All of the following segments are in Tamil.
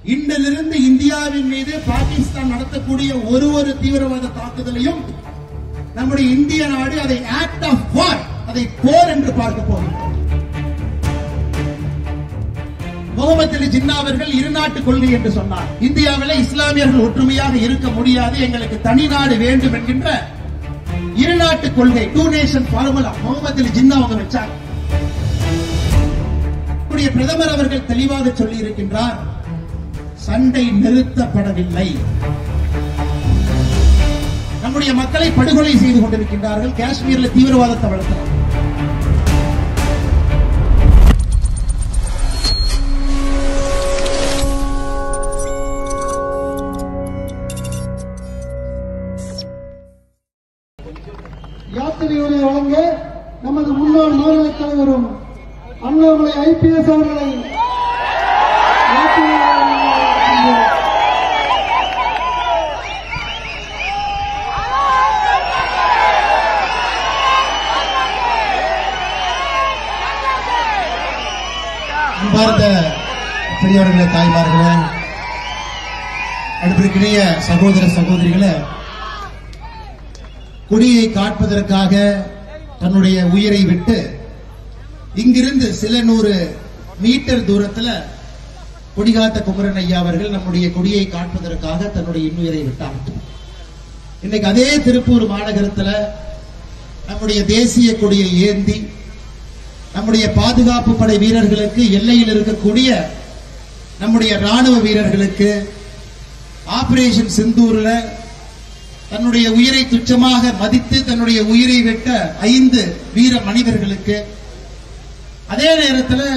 இன்றிலிருந்து இந்தியாவின் மீது பாகிஸ்தான் நடத்தக்கூடிய ஒரு தீவிரவாத தாக்குதலையும் நம்முடைய இந்திய நாடு அதை ஆக்ட் ஆஃப் வார், அதை போர் என்று பார்க்க போகிறோம். முகமது அலி ஜின்னா அவர்கள் இருநாட்டு கொள்கை என்று சொன்னார். இந்தியாவில் இஸ்லாமியர்கள் ஒற்றுமையாக இருக்க முடியாது, எங்களுக்கு தனி நாடு வேண்டும் என்கின்ற இருநாட்டு கொள்கை, two nation formula Mohammed Ali Jinnah அவங்க வச்சாங்க. பிரதமர் அவர்கள் தெளிவாக சொல்லி இருக்கின்றார், சண்டை நிறுத்தப்படவில்லை. நம்முடைய மக்களை படுகொலை செய்து கொண்டிருக்கின்றார்கள். காஷ்மீரில் தீவிரவாதத்தை வளர்த்தார். யாத்திரைகளை வழங்க நமது முன்னாள் மாநில தலைவரும் அண்ணாமலை ஐபிஎஸ் அவர்களை அன்பார்ந்த பெரியவர்களே, தாய்மார்களே, அடுத்திருக்கிற சகோதர சகோதரிகளே, கொடியை காட்பதற்காக தன்னுடைய உயிரை விட்டு இங்கிருந்து சில 100 மீட்டர் தூரத்தில் கொடிகாத்த குமரன் ஐயா அவர்கள் நம்முடைய கொடியை காட்பதற்காக தன்னுடைய இன்னுயிரை விட்டார். இன்னைக்கு அதே திருப்பூர் மாநகரத்தில் நம்முடைய தேசிய கொடியை ஏந்தி நம்முடைய பாதுகாப்பு படை வீரர்களுக்கு, எல்லையில் இருக்கக்கூடிய நம்முடைய ராணுவ வீரர்களுக்கு, ஆபரேஷன் சிந்தூர்ல தன்னுடைய உயிரை துச்சமாக மதித்து தன்னுடைய உயிரை விட்ட 5 வீர மனிதர்களுக்கு, அதே நேரத்தில்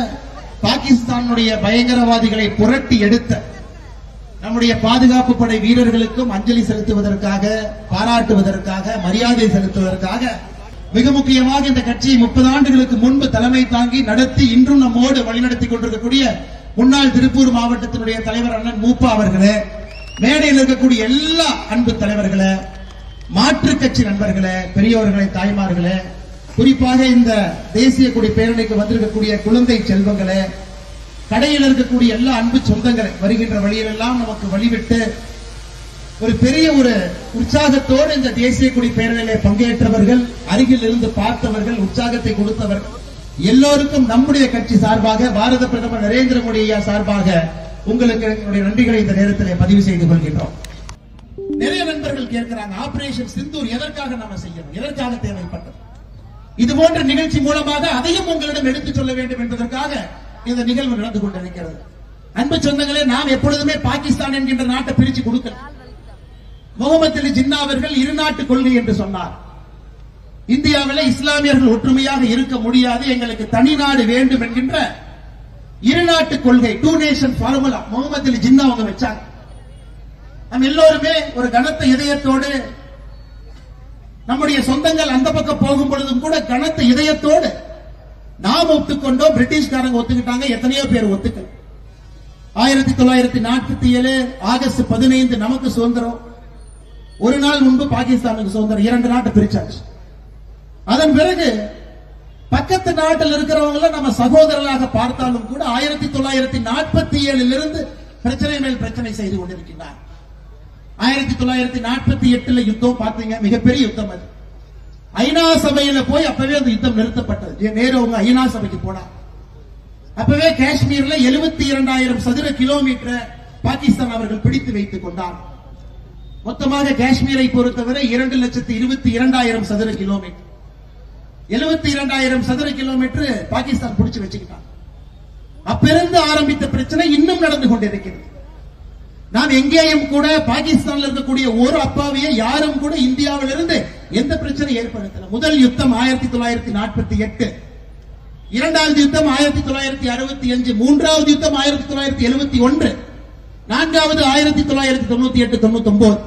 பாகிஸ்தானுடைய பயங்கரவாதிகளை புரட்டி எடுத்த நம்முடைய பாதுகாப்பு படை வீரர்களுக்கும் அஞ்சலி செலுத்துவதற்காக, பாராட்டுவதற்காக, மரியாதை செலுத்துவதற்காக, மிக முக்கியமாக இந்த கட்சியை 30 ஆண்டுகளுக்கு முன்பு தலைமை தாங்கி நடத்தி இன்றும் நம்மோடு வழிநடத்தி கொண்டிருக்கக்கூடிய முன்னாள் திருப்பூர் மாவட்டத்தினுடைய தலைவர் அண்ணன் மூப்பா அவர்களே, மேடையில் இருக்கக்கூடிய எல்லா அன்பு தலைவர்களே, மாற்றுக் கட்சி நண்பர்களே, பெரியவர்களே, தாய்மார்களே, குறிப்பாக இந்த தேசிய கொடி பேரணிக்கு வந்திருக்கக்கூடிய குழந்தை செல்வங்களே, கடையில் இருக்கக்கூடிய எல்லா அன்பு சொந்தங்களே, வருகின்ற வழியிலெல்லாம் நமக்கு வழிவிட்டு ஒரு பெரிய உற்சாகத்தோடு இந்த தேசிய கொடி பேரணியிலே பங்கேற்றவர்கள், அருகில் இருந்து பார்த்தவர்கள், உற்சாகத்தை கொடுத்தவர்கள் எல்லோருக்கும் நம்முடைய கட்சி சார்பாக, பாரத பிரதமர் நரேந்திர மோடி ஐயா சார்பாக உங்களுக்கு என்னுடைய நன்றிகளை இந்த நேரத்தில் பதிவு செய்து கொள்கின்றோம். நிறைய நண்பர்கள் கேட்கிறாங்க, ஆபரேஷன் சிந்தூர் எதற்காக நாம செய்யணும், எதற்காக தேவைப்பட்டது? இது போன்ற நிகழ்ச்சி மூலமாக அதையும் உங்களிடம் எடுத்துச் சொல்ல வேண்டும் என்பதற்காக இந்த நிகழ்வு நடந்து கொண்டிருக்கிறது. அன்பு சொந்தங்களே, நாம் எப்பொழுதுமே பாகிஸ்தான் என்கின்ற நாட்டை பிரிச்சு கொடுக்கல. முகமது அலி ஜின்னா அவர்கள் இருநாட்டு கொள்கை என்று சொன்னார். இந்தியாவில் இஸ்லாமியர்கள் ஒற்றுமையாக இருக்க முடியாது, எங்களுக்கு தனி நாடு வேண்டும் என்கின்ற இருநாட்டு கொள்கை, two nation formula Mohammed Ali Jinnah அவங்க வச்சாங்க. நம்ம எல்லோருமே ஒரு கனத்த இதயத்தோடு, நம்முடைய சொந்தங்கள் அந்த பக்கம் போகும் பொழுதும் கூட கனத்த இதயத்தோடு நாம் ஒத்துக்கொண்டோம். பிரிட்டிஷ்காரங்க ஒத்துக்கிட்டாங்க, எத்தனையோ பேர் ஒத்துக்கல. 1947 ஆகஸ்ட் 15 நமக்கு சுதந்திரம். ஒரு நாள் முன்பு பாகிஸ்தானுக்கு சுதந்திரம். 2 நாட்டை பிரிச்சாச்சு. அதன் பிறகு பக்கத்து நாட்டில் இருக்கிறவங்கள நம்ம சகோதரர்களாக பார்த்தாலும் கூட 1947 இருந்து பிரச்சனை மேல் பிரச்சனை செய்து கொண்டிருக்கிறார். 1948 யுத்தம் பார்த்தீங்க, மிகப்பெரிய யுத்தம் அது. ஐநா சபையில போய் அப்பவே அந்த யுத்தம் நிறுத்தப்பட்டது. நேரு அவங்க ஐநா சபைக்கு போனார். அப்பவே காஷ்மீர்ல 72,000 சதுர கிலோமீட்டர் பாகிஸ்தான் அவர்கள் பிடித்து வைத்துக் கொண்டார். மொத்தமாக காஷ்மீரை பொறுத்தவரை 2,22,000 சதுர கிலோமீட்டர், 72,000 சதுர கிலோமீட்டர் பாகிஸ்தான் பிடிச்சு வச்சுக்கிட்டாங்க. அப்பிருந்து ஆரம்பித்த பிரச்சனை இன்னும் நடந்து கொண்டிருக்கிறது. நாம் எங்கேயும் கூட பாகிஸ்தானில் இருக்கக்கூடிய ஒரு அப்பாவியை யாரும் கூட இந்தியாவிலிருந்து எந்த பிரச்சனை ஏற்படுத்தல. முதல் யுத்தம் 1948, இரண்டாவது யுத்தம் 1965, மூன்றாவது யுத்தம் 1971, நான்காவது 1998-99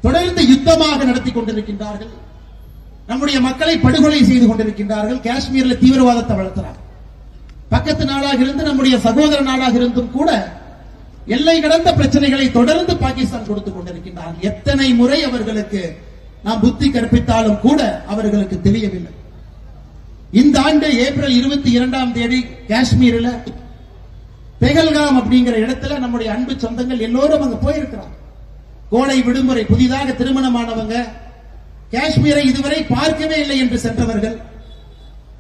தொடர்ந்து யுத்தமாக நடத்தி கொண்டிருக்கின்றார்கள். நம்முடைய மக்களை படுகொலை செய்து கொண்டிருக்கின்றார்கள். காஷ்மீரில் தீவிரவாதத்தை வளர்க்கிறார். பக்கத்து நாடாக இருந்து, நம்முடைய சகோதர நாடாக இருந்தும் கூட எல்லை கடந்த பிரச்சனைகளை தொடர்ந்து பாகிஸ்தான் கொடுத்துக் கொண்டிருக்கின்றார்கள். எத்தனை முறை அவர்களுக்கு நாம் புத்தி கற்பித்தாலும் கூட அவர்களுக்கு தெரியவில்லை. இந்த ஆண்டு ஏப்ரல் 22ஆம் தேதி காஷ்மீரில் பெகல்காம் அப்படிங்கிற இடத்துல நம்முடைய அன்பு சொந்தங்கள் எல்லோரும் அங்க போயிருக்கிறாங்க. கோடை விடுமுறை, புதிதாக திருமணமானவங்க, காஷ்மீரை இதுவரை பார்க்கவே இல்லை என்று சென்றவர்கள்,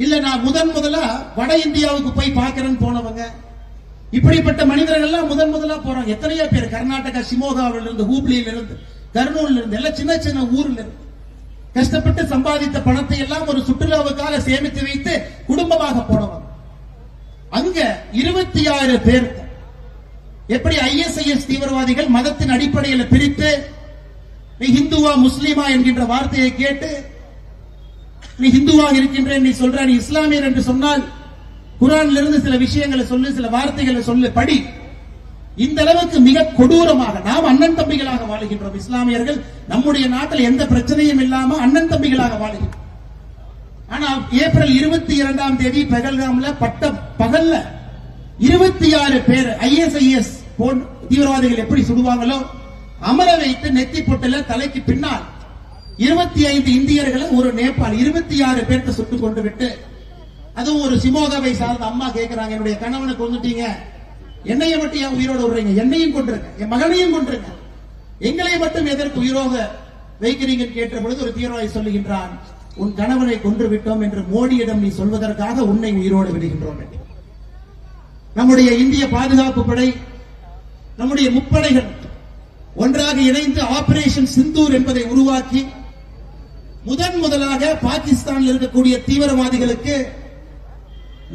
இல்ல நான் முதலா வட இந்தியாவுக்கு போய் பார்க்கிறேன்னு போனவங்க, இப்படிப்பட்ட மனிதர்கள் எல்லாம் முதலா போறாங்க. எத்தனையோ பேர் கர்நாடகா சிமோகாவில இருந்து, ஹூப்ளியில இருந்து, கர்னூல்ல இருந்து, எல்லாம் சின்ன சின்ன ஊர்ல இருந்து கஷ்டப்பட்டு சம்பாதித்த பணத்தை எல்லாம் ஒரு சுற்றுலாவுக்காக சேமித்து வைத்து குடும்பமாக போனவங்க. அங்க 26 பேர் எப்படி ஐஎஸ்ஐஎஸ் தீவிரவாதிகள் மதத்தின் அடிப்படையில் பிரித்து நீ ஹிந்துவா முஸ்லிமா என்கின்ற வார்த்தையை கேட்டு நீ ஹிந்துவாக இருக்கின்றேன், நீ சொல்ற நீ இஸ்லாமியர் என்று சொன்னால் குர்ஆன்ல இருந்து சில விஷயங்களை சொல்லு, சில வார்த்தைகளை சொல்லு, படி. இந்த அளவுக்கு மிக கொடூரமாக நாம் அண்ணன் தம்பிகளாக வாழுகின்றோம். இஸ்லாமியர்கள் நம்முடைய நாட்டில் எந்த பிரச்சனையும் இல்லாம அண்ணன் தம்பிகளாக வாழுகின்றோம். ஆனா ஏப்ரல் 22ஆம் தேதி பெகல்காம்ல பட்ட பகல்ல 26 பேர் ஐஎஸ்ஐஎஸ் தீவிரவாதிகள் எப்படி சுடுவாங்களோ அமர வைத்து நெத்தி பொட்டுல தலைக்கு பின்னால் 25 இந்தியர்களை ஒரு நேபாள் 26 பேருக்கு சுட்டுக் கொண்டு விட்டு, அதுவும் ஒரு சிமோகாவை சார்ந்த அம்மா கேட்கிறாங்க, என்னுடைய கணவனை கொண்டுட்டீங்க, என்னைய மட்டும் ஏன் உயிரோட விடுறீங்க, என்னையும் கொண்டிருக்க, என் மகனையும் கொண்டிருக்க, எங்களை மட்டும் எதற்கு உயிரோக வைக்கிறீங்கன்னு கேட்ட பொழுது ஒரு தீவிரவாதி சொல்லுகின்றான், உன் கணவனை கொன்று விட்டோம் என்று மோடியிடம் நீ சொல்வதற்காக உன்னை உயிரோடு விடுகின்றோம். நம்முடைய இந்திய பாதுகாப்பு படை, நம்முடைய முப்படைகள் ஒன்றாக இணைந்து ஆபரேஷன் சிந்தூர் என்பதை உருவாக்கி முதலாக பாகிஸ்தானில் இருக்கக்கூடிய தீவிரவாதிகளுக்கு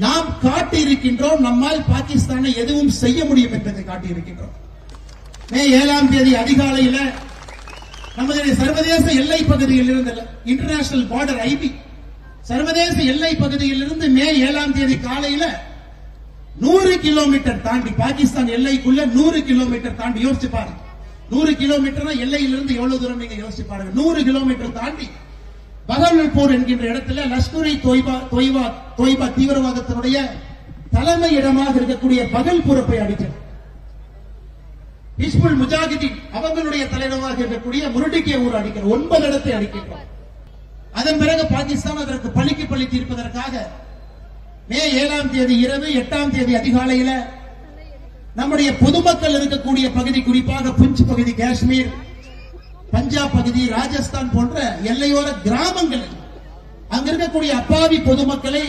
நாம் காட்டியிருக்கின்றோம், நம்மால் பாகிஸ்தானை எதுவும் செய்ய முடியும் என்பதை காட்டியிருக்கின்றோம். மே 7ஆம் தேதி அதிகாலையில் நமது சர்வதேச எல்லை பகுதியில் இருந்து, இன்டர்நேஷனல் பார்டர் ஐபி சர்வதேச எல்லை பகுதியில் இருந்து மே 7ஆம் தேதி காலையில 100 கிலோமீட்டர் தாண்டி பாகிஸ்தான் எல்லைக்குள்ள 100 கிலோமீட்டர் தாண்டி, யோசிச்சு பாருங்க, 100 கிலோமீட்டர் எல்லையிலிருந்து எவ்வளவு தூரம் நீங்க யோசிச்சு பாருங்க. 100 கிலோமீட்டர் தாண்டி பகல்பூர் என்கின்ற இடத்துல லஷ்கர் தொய்பா தீவிரவாதத்தினுடைய தலைமை இடமாக இருக்கக்கூடிய பகல்பூரை போய் அடிக்கிறது. ஹிஸ்புல் முஜாஹிதீன் அவங்களுடைய தலைவராக இருக்கக்கூடிய முரடிக்கே ஊர் அடிக்கிற 9 இடத்தை அடிக்கின்றோம். அதன் பிறகு பாகிஸ்தான் அதற்கு பழிக்கு பழி தீர்ப்பதற்காக மே 7ஆம் தேதி இரவு 8ஆம் தேதி அதிகாலையில் நம்முடைய பொதுமக்கள் இருக்கக்கூடிய பகுதி, குறிப்பாக புஞ்ச் பகுதி, காஷ்மீர், பஞ்சாப் பகுதி, ராஜஸ்தான் போன்ற எல்லையோர கிராமங்கள், அங்க இருக்கக்கூடிய அப்பாவி பொதுமக்களை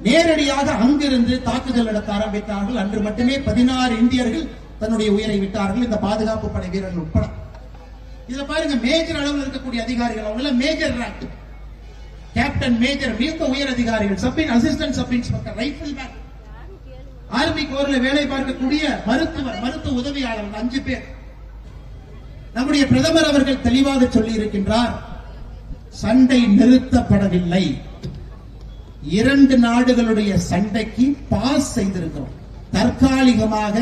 நேரடியாக அங்கிருந்து தாக்குதல் நடத்த ஆரம்பித்தார்கள். அன்று மட்டுமே 16 இந்தியர்கள் தன்னுடைய உயிரை விட்டார்கள், இந்த பாதுகாப்பு படை வீரர்கள் உட்பட. இதுல பாருங்க, மேஜர் அளவில் இருக்கக்கூடிய அதிகாரிகள், அவங்க மேஜர் ரேங்க், கேப்டன், மேஜர், மிக உயர் அதிகாரிகள், assistant sub inspector, rifleman, army கோர்ல வேலை பார்க்கக்கூடிய மருத்துவர், மருத்துவ உதவியாளர்கள் 5 பேர். நம்முடைய பிரதமர் அவர்கள் தெளிவாக சொல்லி இருக்கின்றார், சண்டை நிறுத்தப்படவில்லை, 2 நாடுகளுடைய சண்டைக்கு பாஸ் செய்திருக்கிறோம். தற்காலிகமாக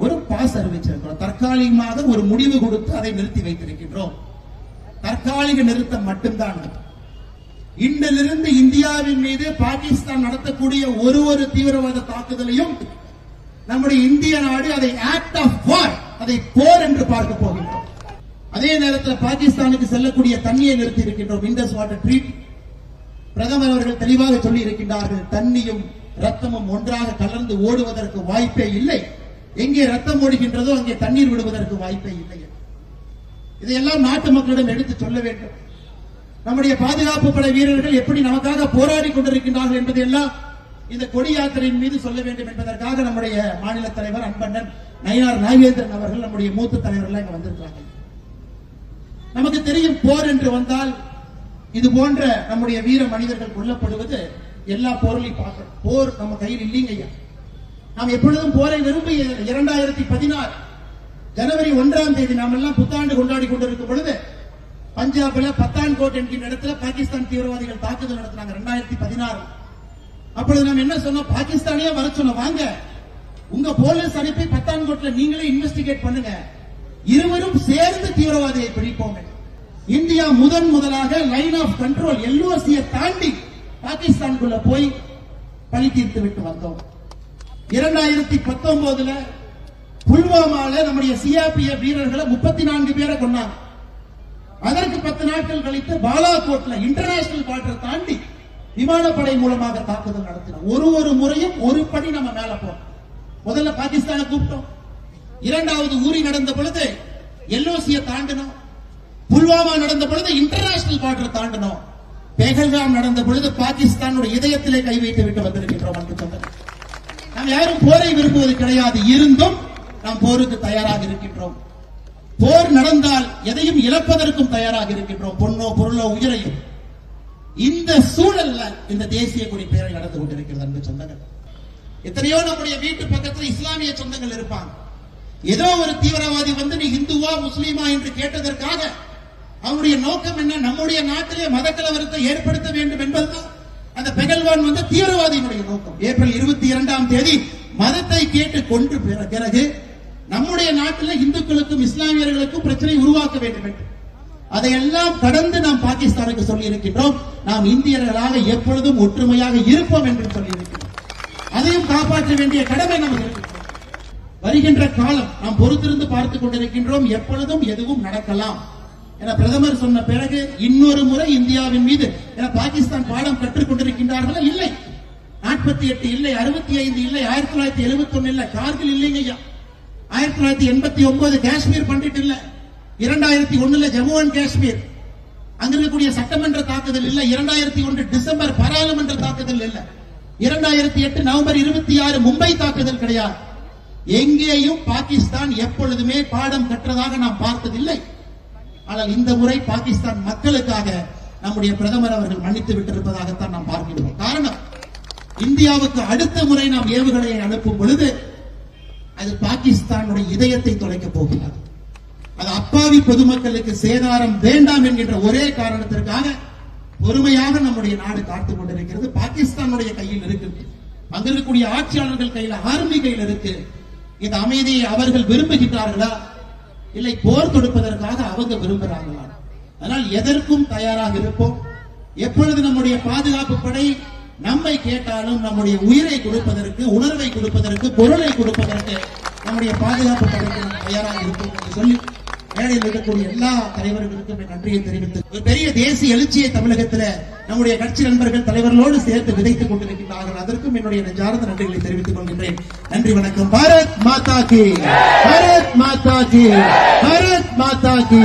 ஒரு பாஸ் அறிவிச்சிருக்கிறோம், தற்காலிகமாக ஒரு முடிவு கொடுத்து அதை நிறுத்தி வைத்திருக்கின்றோம். தற்காலிக நிறுத்தம் மட்டும்தான். இன்றிலிருந்து இந்தியாவின் மீது பாகிஸ்தான் நடத்தக்கூடிய ஒரு தீவிரவாத தாக்குதலையும் நம்முடைய இந்திய நாடு அதை ஆக்ட் ஆஃப் வார், அதை போர் என்று பார்க்க போகின்றோம். அதே நேரத்தில் பாகிஸ்தானுக்கு செல்லக்கூடிய தண்ணியை நிறுத்தி இருக்கின்றோம், இண்டஸ் வாட்டர் ட்ரீட். பிரதமர் அவர்கள் தெளிவாக சொல்லி இருக்கின்றார்கள், தண்ணியும் ரத்தமும் ஒன்றாக கலந்து ஓடுவதற்கு வாய்ப்பே இல்லை, எங்கே ரத்தம் ஓடுகின்றதோ அங்கே தண்ணீர் விடுவதற்கு வாய்ப்பே இல்லை. இதையெல்லாம் நாட்டு மக்களிடம் எடுத்து சொல்ல வேண்டும். நம்முடைய பாதுகாப்பு படை வீரர்கள் எப்படி நமக்காக போராடி கொண்டிருக்கின்றார்கள் என்பதையெல்லாம் இந்த கொடி யாத்திரையின் மீது சொல்ல வேண்டும் என்பதற்காக நம்முடைய மாநில தலைவர் அன்பண்ணன் நயினார் நாகேந்திரன் அவர்கள், நம்முடைய மூத்த தலைவர்கள் இங்க வந்திருக்கிறார்கள். நமக்கு தெரியும், போர் என்று வந்தால் இது போன்ற நம்முடைய வீர மனிதர்கள் கொல்லப்படுவது எல்லா போரிலையும் பார்க்கிறோம். போர் நம்ம கையில் இல்லைங்க ஐயா. நாம் எப்பொழுதும் போரை விரும்பி 2016 ஜனவரி 1ஆம் தேதி நாம் எல்லாம் புத்தாண்டு கொண்டாடி கொண்டிருக்கும் பொழுது பஞ்சாப்ல பத்தான்கோட் என்கின்ற இடத்துல பாகிஸ்தான் தீவிரவாதிகள் தாக்குதல் நடத்தினாங்க 2016. அப்பொழுது நாம் என்ன சொன்னோம், பாகிஸ்தானியே வர சொன்னோம், வாங்க உங்க போலீஸ் அனுப்பி பத்தான்கோட்ல நீங்களே இன்வெஸ்டிகேட் பண்ணுங்க, இருவரும் சேர்ந்து தீவிரவாதியை பிடிப்போம். இந்தியா முதலாக லைன் ஆஃப் கண்ட்ரோல் எல்ஓசியை தாண்டி பாகிஸ்தானுக்குள்ள போய் பழி தீர்த்து விட்டு வந்தோம். 2019 புல்வாமால நம்முடைய சிஆர்பிஎஃப் வீரர்களை 34 பேரை கொண்டாங்க. அதற்கு 10 நாட்கள் கழித்து பாலாகோட்ல இன்டர்நேஷனல் பார்டர் தாண்டி விமானப்படை மூலமாக தாக்குதல் நடத்தினோம். ஒரு முறையும் ஒரு படி நம்ம மேல போனோம். முதல்ல பாகிஸ்தானை கூப்பிட்டோம். இரண்டாவது ஊரி நடந்த பொழுது எல்ஓசிய தாண்டினோம். புல்வாமா நடந்த பொழுது இன்டர்நேஷனல் பார்டர் தாண்டினோம். பெஹல்காம் நடந்த பொழுது பாகிஸ்தானுடைய இதயத்திலே கை வைத்து விட்டு வந்திருக்கின்றோம். அன்பு சொந்தங்களே, நாம் யாரும் போரை விரும்புவது கிடையாது. இருந்தும் நாம் போருக்கு தயாராக இருக்கின்றோம். போர் நடந்தால் எதையும் இழப்பதற்கும் தயாராக இருக்கின்றோம். பொன்னோ பொருளோ உயிரையும். இந்த சூழல்ல இந்த தேசிய கொடி பேரை நடந்து கொண்டிருக்கிறது. அன்பு சொந்தங்கள், எத்தனையோ நம்முடைய வீட்டு பக்கத்தில் இஸ்லாமிய சொந்தங்கள் இருப்பாங்க. ஏதோ ஒரு தீவிரவாதி வந்து நீ இந்துவா முஸ்லீமா என்று கேட்டதற்காக அவனுடைய நோக்கம் என்ன? நம்முடைய நாட்டிலே மத கலவரத்தை ஏற்படுத்த வேண்டும் என்பதுதான் அந்த பெஹல்வான் வந்து தீவிரவாதியினுடைய நோக்கம். ஏப்ரல் 22ஆம் தேதி மதத்தை கேட்டு கொன்று பிறகு நம்முடைய நாட்டில் இந்துக்களுக்கும் இஸ்லாமியர்களுக்கும் பிரச்சனை உருவாக்க வேண்டும் என்று அதையெல்லாம் கடந்து நாம் பாகிஸ்தானுக்கு சொல்லி இருக்கின்றோம். நாம் இந்தியர்களாக எப்பொழுதும் ஒற்றுமையாக இருப்போம் என்று சொல்லி இருக்கின்றோம். அதையும் காப்பாற்ற வேண்டிய கடமை நமக்கு இருக்கிறது. வருகின்ற காலம் நாம் பொறுத்திருந்து பார்த்துக் கொண்டிருக்கின்றோம். எப்பொழுதும் எதுவும் நடக்கலாம் என பிரதமர் சொன்ன பிறகு இன்னொரு முறை இந்தியாவின் மீது பாகிஸ்தான் பாடம் கற்றுக் கொண்டிருக்கின்றார்களா? இல்லை. 48 இல்லை, 65 இல்லை, 1971 இல்லை, கார்கில் இல்லைங்க ஐயா. 1989 காஷ்மீர் பண்டிட் இல்ல, 2001 ஜம்மு அண்ட் காஷ்மீர் அங்க இருக்கக்கூடிய சட்டமன்ற தாக்குதல் இல்ல, 2001 டிசம்பர் பாராளுமன்ற தாக்குதல் இல்ல, 2008 நவம்பர் 26 மும்பை தாக்குதல் கிடையாது. எங்கேயும் பாகிஸ்தான் எப்பொழுதுமே பாடம் கற்றதாக நாம் பார்த்ததில்லை. ஆனால் இந்த முறை பாகிஸ்தான் மக்களுக்காக நம்முடைய பிரதமர் அவர்கள் மன்னித்து விட்டிருப்பதாகத்தான் நாம் பார்க்கிறோம். காரணம், இந்தியாவுக்கு அடுத்த முறை நாம் ஏவுகணையை அனுப்பும் பொழுது அது பாகிஸ்தானுடைய இதயத்தை தொலைக்க போகிறது. அது அப்பாவி பொதுமக்களுக்கு சேதாரம் வேண்டாம் என்கின்ற ஒரே காரணத்திற்காக பொறுமையாக நம்முடைய நாடு காத்துக் கொண்டிருக்கிறது. பாகிஸ்தானுடைய கையில் இருக்கு, அங்க இருக்கக்கூடிய ஆட்சியாளர்கள் கையில், ஆர்மி கையில் இருக்கு. இந்த அமைதியை அவர்கள் விரும்புகிறார்களா, இல்லை போர் தொடுப்பதற்காக அவங்க விரும்புகிறார்களா? அதனால் எதற்கும் தயாராக இருப்போம். எப்பொழுது நம்முடைய பாதுகாப்பு படை நம்மை கேட்டாலும் நம்முடைய உயிரை கொடுப்பதற்கு, உணர்வை கொடுப்பதற்கு, பொருளை கொடுப்பதற்கு நம்முடைய பாதுகாப்பு படைக்கு நாம் தயாராக இருப்போம் என்று சொல்லி மேடையில் இருக்கக்கூடிய எல்லா தலைவர்களுக்கும் என் நன்றியை தெரிவித்து, ஒரு பெரிய தேசிய எழுச்சியை தமிழகத்தில் நம்முடைய கட்சி நண்பர்கள் தலைவர்களோடு சேர்த்து விதைத்துக் கொண்டிருக்கின்றார்கள். அதற்கும் என்னுடைய நெஞ்சார்ந்த நன்றிகளை தெரிவித்துக் கொள்கின்றேன். நன்றி, வணக்கம். பாரத் மாதா கி, பாரத் மாதா கி, பாரத் மாதா கி.